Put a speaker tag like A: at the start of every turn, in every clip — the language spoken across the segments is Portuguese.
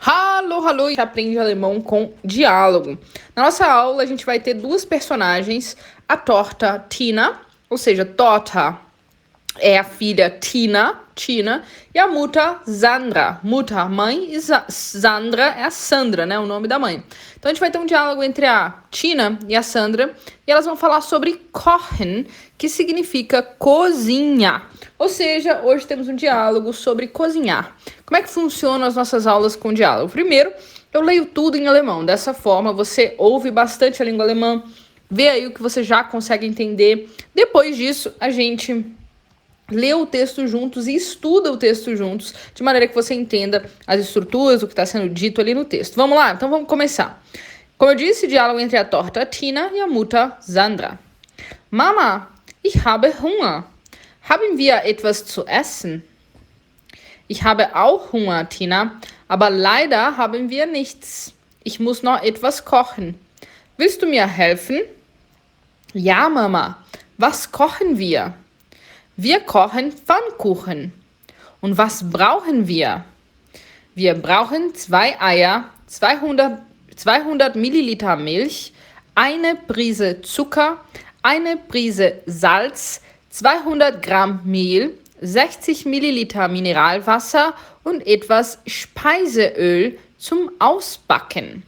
A: Hallo, hallo, a gente aprende alemão com diálogo. Na nossa aula, a gente vai ter duas personagens, a torta Tina, ou seja, Torta é a filha Tina, e a Mutter Sandra. Mutter, mãe, e Sandra é a Sandra, né, o nome da mãe. Então a gente vai ter um diálogo entre a Tina e a Sandra, e elas vão falar sobre kochen, que significa cozinhar. Ou seja, hoje temos um diálogo sobre cozinhar. Como é que funcionam as nossas aulas com diálogo? Primeiro, eu leio tudo em alemão. Dessa forma, você ouve bastante a língua alemã, vê aí o que você já consegue entender. Depois disso, a gente lê o texto juntos e estuda o texto juntos, de maneira que você entenda as estruturas, o que está sendo dito ali no texto. Vamos lá? Então vamos começar. Como eu disse, diálogo entre a torta Tina e a Mutter Sandra. Mama, ich habe Hunger. Haben wir etwas zu essen? Ich habe auch Hunger, Tina, aber leider haben wir nichts. Ich muss noch etwas kochen. Willst du mir helfen? Ja, Mama. Was kochen wir? Wir kochen Pfannkuchen. Und was brauchen wir? Wir brauchen 2 Eier, 200 Milliliter Milch, eine Prise Zucker, eine Prise Salz, 200 Gramm Mehl, 60 Milliliter Mineralwasser und etwas Speiseöl zum Ausbacken.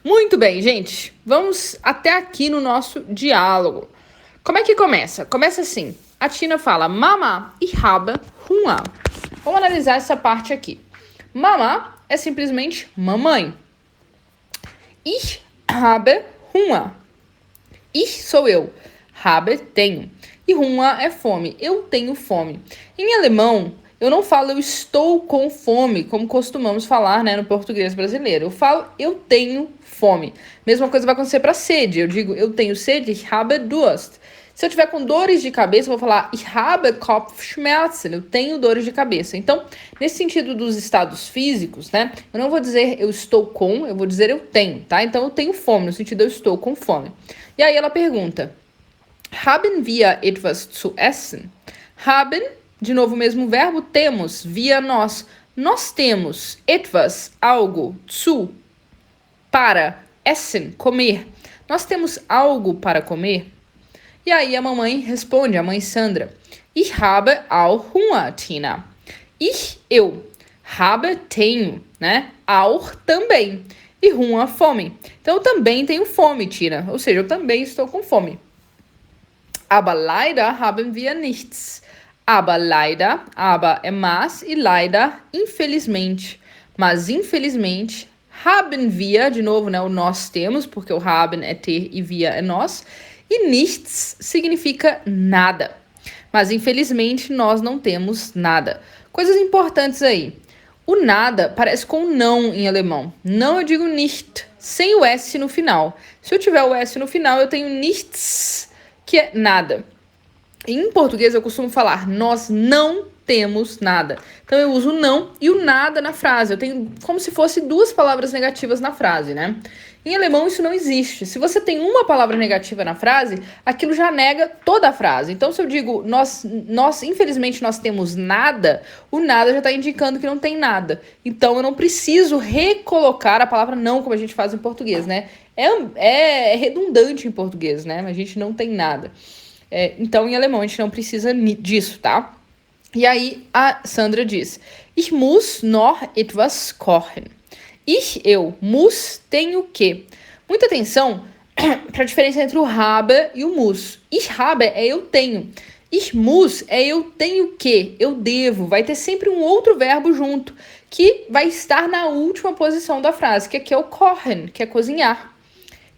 A: Muito bem, gente. Vamos até aqui no nosso diálogo. Como é que começa? Começa assim. A Tina fala, Mama, ich habe Hunger. Vamos analisar essa parte aqui. Mama é simplesmente mamãe. Ich habe Hunger. Ich sou eu. Habe, tenho. E Hunger é fome. Eu tenho fome. Em alemão, eu não falo eu estou com fome, como costumamos falar, né, no português brasileiro. Eu falo eu tenho fome. Mesma coisa vai acontecer para sede. Eu digo eu tenho sede, ich habe Durst. Se eu tiver com dores de cabeça, eu vou falar ich habe Kopfschmerzen, eu tenho dores de cabeça. Então, nesse sentido dos estados físicos, né, eu não vou dizer eu estou com, eu vou dizer eu tenho, tá? Então, eu tenho fome, no sentido eu estou com fome. E aí ela pergunta, haben wir etwas zu essen? Haben, de novo o mesmo verbo, temos, via nós. Nós temos etwas, algo, zu, para, essen, comer. Nós temos algo para comer? E aí a mamãe responde, a mãe Sandra, ich habe auch Hunger, Tina. Ich, eu. Habe, tenho, né? Auch, também. E Hunger, fome. Então eu também tenho fome, Tina. Ou seja, eu também estou com fome. Aber leider haben wir nichts. Aber leider, aber é mas e leider, infelizmente. Mas infelizmente, haben wir, de novo, né? O nós temos, porque o haben é ter e wir é nós. E nichts significa nada. Mas, infelizmente, nós não temos nada. Coisas importantes aí. O nada parece com não em alemão. Não eu digo nicht, sem o S no final. Se eu tiver o S no final, eu tenho nichts, que é nada. Em português, eu costumo falar nós não temos nada. Então, eu uso não e o nada na frase. Eu tenho como se fosse duas palavras negativas na frase, né? Em alemão, isso não existe. Se você tem uma palavra negativa na frase, aquilo já nega toda a frase. Então, se eu digo, nós infelizmente, nós temos nada, o nada já está indicando que não tem nada. Então, eu não preciso recolocar a palavra não, como a gente faz em português, né? É redundante em português, né? A gente não tem nada. Então, em alemão, a gente não precisa disso, tá? E aí, a Sandra diz, ich muss noch etwas kochen. Ich, eu, muss, tenho que. Muita atenção para a diferença entre o habe e o muss. Ich habe é eu tenho. Ich muss é eu tenho que, eu devo. Vai ter sempre um outro verbo junto, que vai estar na última posição da frase, que aqui é o kochen, que é cozinhar.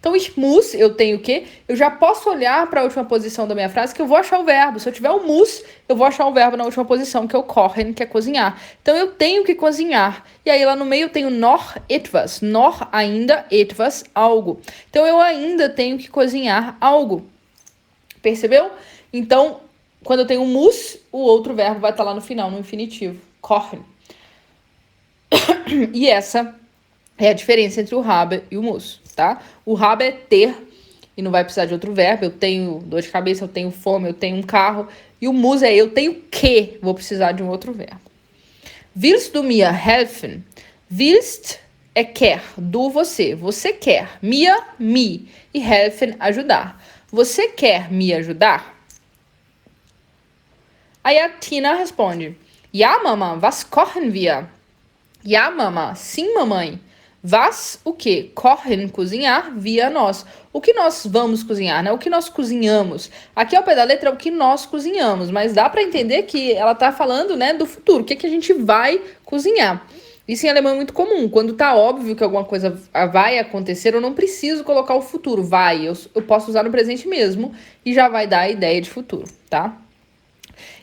A: Então, ich muss, eu tenho que, eu já posso olhar para a última posição da minha frase que eu vou achar o verbo. Se eu tiver o muss, eu vou achar o verbo na última posição, que é o kochen, que é cozinhar. Então, eu tenho que cozinhar. E aí, lá no meio, eu tenho noch etwas. Noch, ainda, etwas, algo. Então, eu ainda tenho que cozinhar algo. Percebeu? Então, quando eu tenho muss, o outro verbo vai estar lá no final, no infinitivo. Kochen. E essa é a diferença entre o habe e o muss, tá? O habe é ter e não vai precisar de outro verbo. Eu tenho dor de cabeça, eu tenho fome, eu tenho um carro. E o muss é eu tenho que, vou precisar de um outro verbo. Willst du mir helfen? Willst é quer, do você. Você quer. Mir, me. E helfen, ajudar. Você quer me ajudar? Aí a Tina responde: Ja, Mama, was kochen wir? Ja, Mama, sim, mamãe. Was, o que? Kochen, cozinhar, via nós. O que nós vamos cozinhar, né? O que nós cozinhamos. Aqui ao pé da letra é o que nós cozinhamos, mas dá para entender que ela tá falando, né, do futuro. O que a gente vai cozinhar. Isso em alemão é muito comum. Quando tá óbvio que alguma coisa vai acontecer, eu não preciso colocar o futuro. Vai, eu posso usar no presente mesmo e já vai dar a ideia de futuro, tá?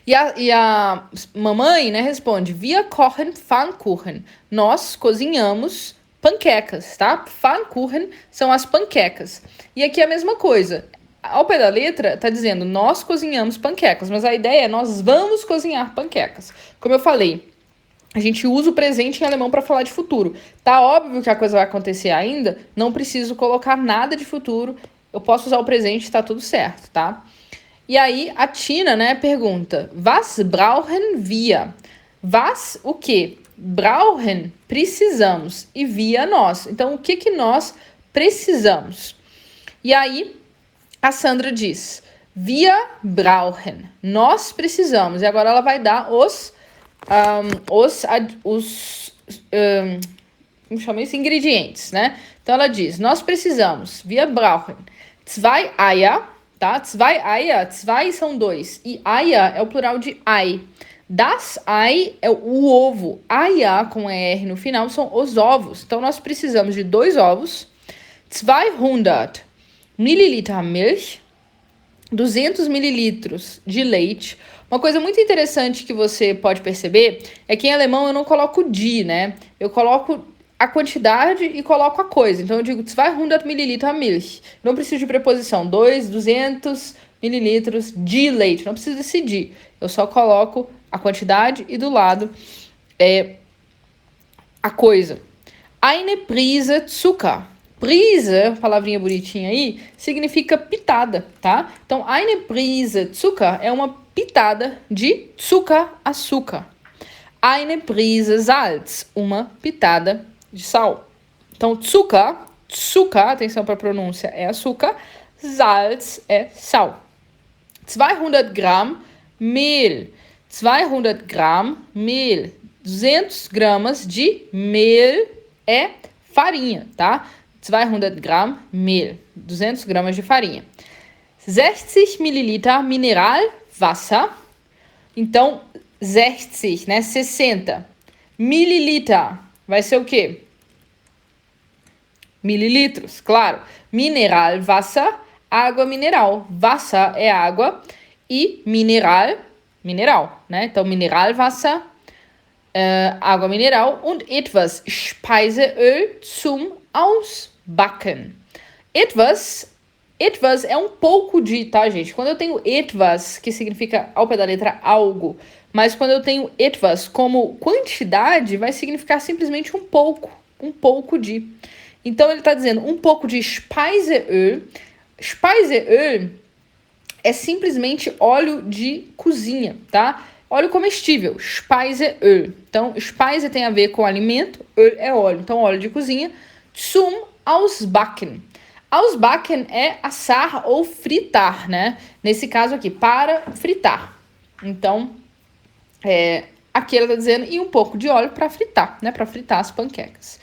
A: E a mamãe, né, responde: Wir kochen Pfannkuchen. Nós cozinhamos panquecas, tá? Pfannkuchen são as panquecas. E aqui é a mesma coisa. Ao pé da letra, tá dizendo: nós cozinhamos panquecas. Mas a ideia é: nós vamos cozinhar panquecas. Como eu falei, a gente usa o presente em alemão para falar de futuro. Tá óbvio que a coisa vai acontecer ainda, não preciso colocar nada de futuro. Eu posso usar o presente, tá tudo certo, tá? E aí a Tina, né, pergunta: Was brauchen wir? Was, o que? Brauchen, precisamos. E wir, nós. Então, o que nós precisamos? E aí a Sandra diz: Wir brauchen. Nós precisamos. E agora ela vai dar como chama isso? Ingredientes, né? Então ela diz: nós precisamos. Wir brauchen 2 Eier. Tá? Zwei Eier, zwei são 2. E Eier é o plural de Ei. Das Ei é o ovo. Eier, com ER no final, são os ovos. Então, nós precisamos de 2 ovos, 200 Milliliter Milch, 200 mililitros de leite. Uma coisa muito interessante que você pode perceber é que em alemão eu não coloco die, né? Eu coloco a quantidade e coloco a coisa. Então, eu digo 200 mililiter Milch. Não preciso de preposição. 200 mililitros de leite. Não preciso decidir. Eu só coloco a quantidade e do lado a coisa. Eine Prise Zucker. Prise, palavrinha bonitinha aí, significa pitada, tá? Então, eine Prise Zucker é uma pitada de Zucker, açúcar. Eine Prise Salz, uma pitada de sal. Então, Zucker, atenção para a pronúncia, é açúcar. Salz é sal. 200 Gramm Mehl. 200 Gramm Mehl. 200 gramas de mehl é farinha, tá? 200 Gramm Mehl. 200 gramas de farinha. 60 Milliliter Mineralwasser. Então, 60, né? 60. Mililiter vai ser o quê? Mililitros, claro. Mineralwasser, água mineral. Wasser é água e mineral, né? Então, Mineralwasser, água mineral und etwas Speiseöl zum Ausbacken. Etwas é um pouco de, tá, gente? Quando eu tenho etwas, que significa ao pé da letra algo, mas quando eu tenho etwas como quantidade, vai significar simplesmente um pouco de. Então, ele está dizendo um pouco de Speiseöl. Speiseöl é simplesmente óleo de cozinha, tá? Óleo comestível, Speiseöl. Então, Speise tem a ver com alimento, Öl é óleo. Então, óleo de cozinha. Zum Ausbacken. Ausbacken é assar ou fritar, né? Nesse caso aqui, para fritar. Então, aqui ela tá dizendo, e um pouco de óleo para fritar, né? Para fritar as panquecas.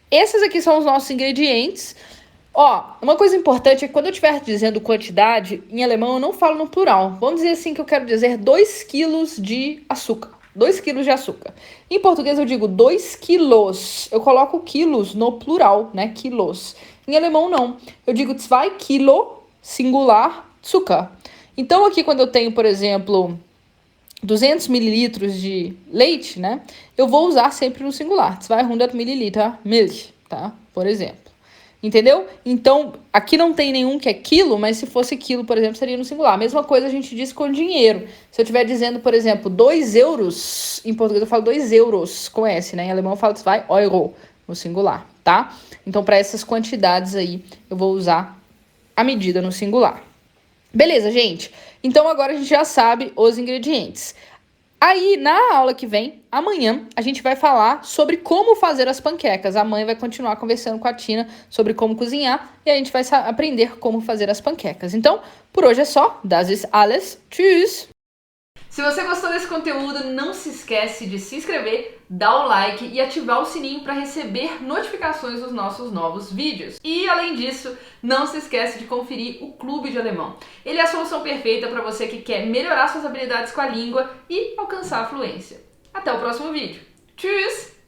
A: Esses aqui são os nossos ingredientes. Ó, uma coisa importante é que quando eu estiver dizendo quantidade, em alemão eu não falo no plural. Vamos dizer assim que eu quero dizer 2 quilos de açúcar. 2 quilos de açúcar. Em português eu digo 2 quilos. Eu coloco quilos no plural, né? Quilos. Em alemão não. Eu digo 2 Kilo, singular, Zucker. Então aqui quando eu tenho, por exemplo, 200 mililitros de leite, né? Eu vou usar sempre no singular. 200 Milliliter Milch, tá? Por exemplo. Entendeu? Então, aqui não tem nenhum que é quilo, mas se fosse quilo, por exemplo, seria no singular. A mesma coisa a gente diz com dinheiro. Se eu estiver dizendo, por exemplo, 2 euros, em português eu falo 2 euros com S, né? Em alemão eu falo 2 Euro no singular, tá? Então, para essas quantidades aí, eu vou usar a medida no singular. Beleza, gente? Então, agora a gente já sabe os ingredientes. Aí, na aula que vem, amanhã, a gente vai falar sobre como fazer as panquecas. A mãe vai continuar conversando com a Tina sobre como cozinhar e a gente vai aprender como fazer as panquecas. Então, por hoje é só. Das ist alles. Tschüss! Se você gostou desse conteúdo, não se esquece de se inscrever, dar o like e ativar o sininho para receber notificações dos nossos novos vídeos. E além disso, não se esquece de conferir o Clube de Alemão. Ele é a solução perfeita para você que quer melhorar suas habilidades com a língua e alcançar a fluência. Até o próximo vídeo. Tschüss!